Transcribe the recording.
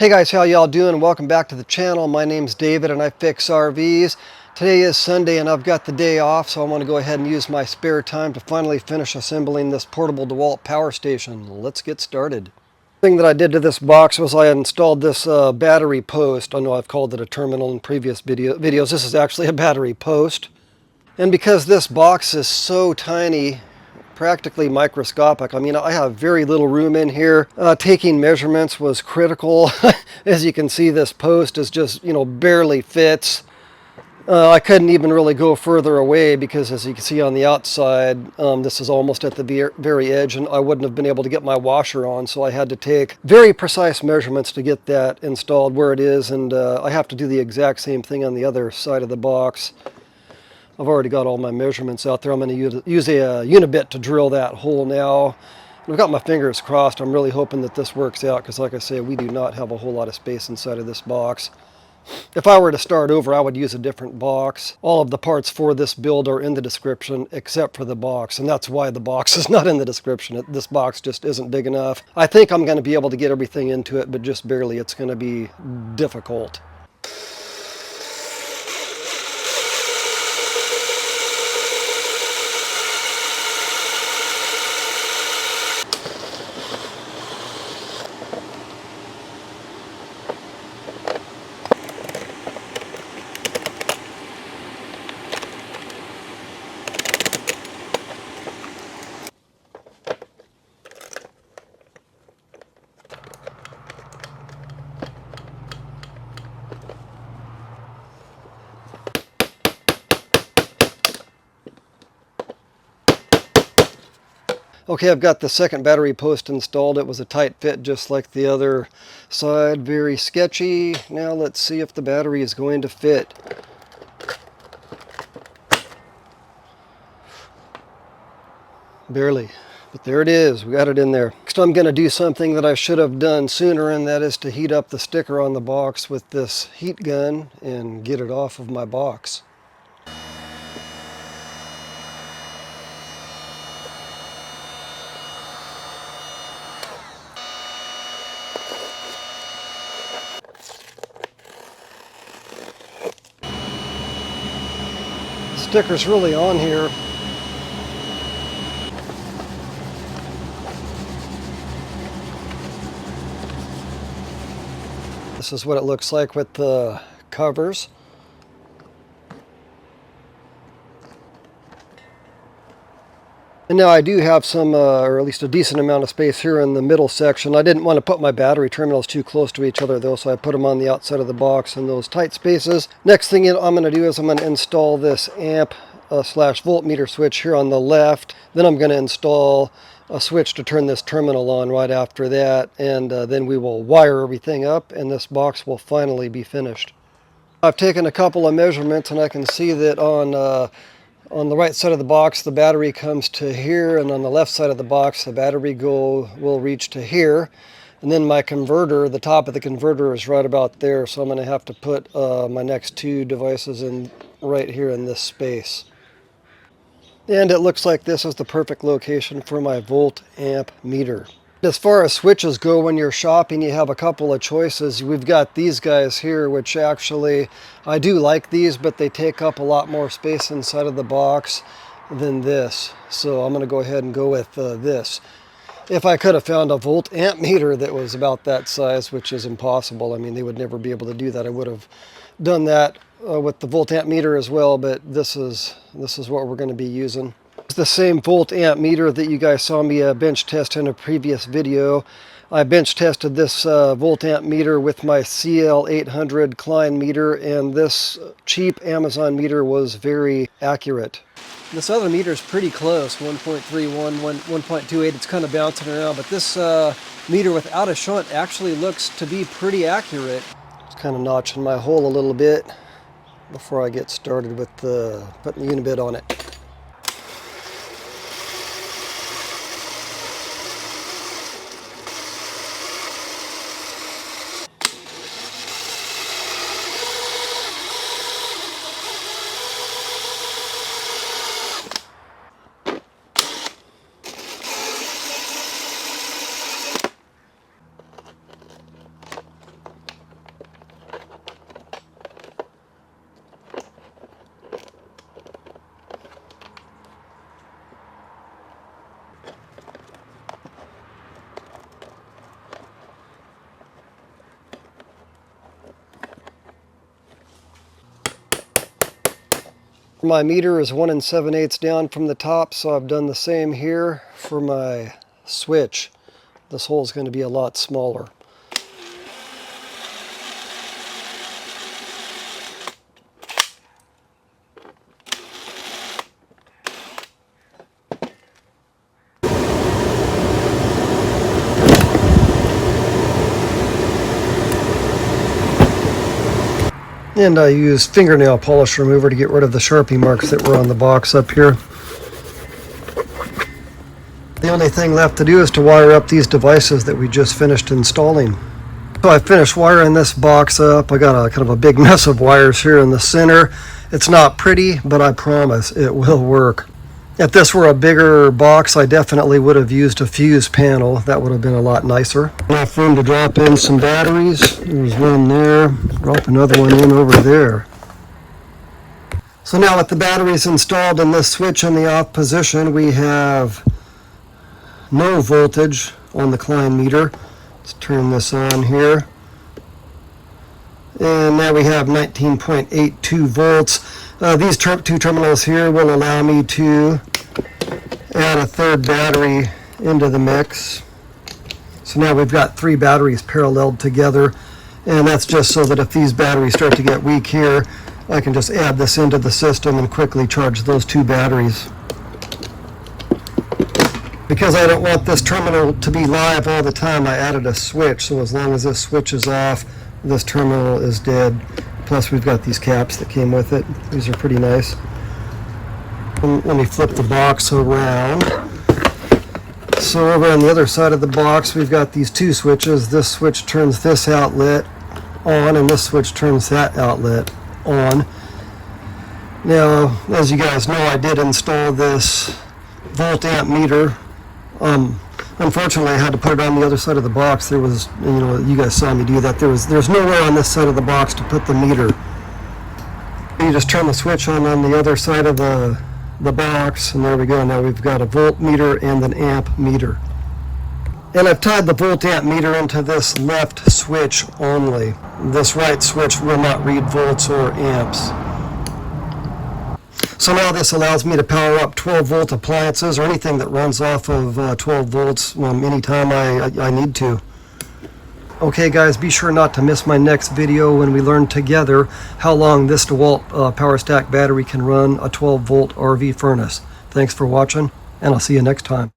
Hey guys, how y'all doing? Welcome back to the channel. My name's David and I fix RVs. Today is Sunday and I've got the day off, so I want to go ahead and use my spare time to finally finish assembling this portable Dewalt power station. Let's get started. The thing that I did to this box was I installed this battery post. I know I've called it a terminal in previous videos. This is actually a battery post. And because this box is so tiny, practically microscopic. I mean, I have very little room in here. Taking measurements was critical. As you can see, this post is just, barely fits. I couldn't even really go further away because, as you can see on the outside, this is almost at the very edge, and I wouldn't have been able to get my washer on, so I had to take very precise measurements to get that installed where it is, and I have to do the exact same thing on the other side of the box. I've already got all my measurements out there. I'm going to use a unibit to drill that hole now. I've got my fingers crossed. I'm really hoping that this works out because, like I say, we do not have a whole lot of space inside of this box. If I were to start over, I would use a different box. All of the parts for this build are in the description except for the box, and that's why the box is not in the description. This box just isn't big enough. I think I'm going to be able to get everything into it, but just barely. It's going to be difficult. Okay, I've got the second battery post installed. It was a tight fit just like the other side. Very sketchy. Now let's see if the battery is going to fit. Barely, but there it is. We got it in there. Next I'm going to do something that I should have done sooner, and that is to heat up the sticker on the box with this heat gun and get it off of my box. The sticker's really on here. This is what it looks like with the covers. And now I do have some, or at least a decent amount of space here in the middle section. I didn't want to put my battery terminals too close to each other though, so I put them on the outside of the box in those tight spaces. Next thing I'm going to do is I'm going to install this amp slash voltmeter switch here on the left. Then I'm going to install a switch to turn this terminal on right after that, and then we will wire everything up and this box will finally be finished. I've taken a couple of measurements and I can see that on the right side of the box, the battery comes to here, and on the left side of the box, the battery will reach to here. And then my converter, the top of the converter is right about there, so I'm going to have to put my next two devices in right here in this space. And it looks like this is the perfect location for my volt amp meter. As far as switches go, when you're shopping, you have a couple of choices. We've got these guys here, which actually, I do like these, but they take up a lot more space inside of the box than this. So I'm going to go ahead and go with this. If I could have found a volt amp meter that was about that size, which is impossible. I mean, they would never be able to do that. I would have done that with the volt amp meter as well, but this is what we're going to be using. It's the same volt amp meter that you guys saw me bench test in a previous video. I bench tested this volt amp meter with my CL800 Klein meter, and this cheap Amazon meter was very accurate. This other meter is pretty close, 1.31, 1.28. It's kind of bouncing around, but this meter without a shunt actually looks to be pretty accurate. Just kind of notching my hole a little bit before I get started with putting the unibit on it. My meter is 1 7/8 down from the top, so I've done the same here for my switch. This hole is going to be a lot smaller. And I used fingernail polish remover to get rid of the Sharpie marks that were on the box up here. The only thing left to do is to wire up these devices that we just finished installing. So I finished wiring this box up. I got a kind of a big mess of wires here in the center. It's not pretty, but I promise it will work. If this were a bigger box, I definitely would have used a fuse panel. That would have been a lot nicer. Enough room to drop in some batteries. There's one there. Drop another one in over there. So now with the batteries installed and this switch in the off position, we have no voltage on the Klein meter. Let's turn this on here. And now we have 19.82 volts. These two terminals here will allow me to add a third battery into the mix. So now we've got 3 batteries paralleled together, and that's just so that if these batteries start to get weak here, I can just add this into the system and quickly charge those 2 batteries. Because I don't want this terminal to be live all the time, I added a switch, so as long as this switch is off, this terminal is dead. Plus we've got these caps that came with it. These are pretty nice. And let me flip the box around. So over on the other side of the box we've got these 2 switches. This switch turns this outlet on and this switch turns that outlet on. Now, as you guys know, I did install this volt amp meter. Unfortunately, I had to put it on the other side of the box. There was, you guys saw me do that. There's nowhere on this side of the box to put the meter. You just turn the switch on the other side of the box, and there we go. Now we've got a volt meter and an amp meter. And I've tied the volt amp meter into this left switch only. This right switch will not read volts or amps. So now this allows me to power up 12 volt appliances or anything that runs off of 12 volts anytime I need to. Okay guys, be sure not to miss my next video when we learn together how long this Dewalt Power Stack battery can run a 12 volt RV furnace. Thanks for watching, and I'll see you next time.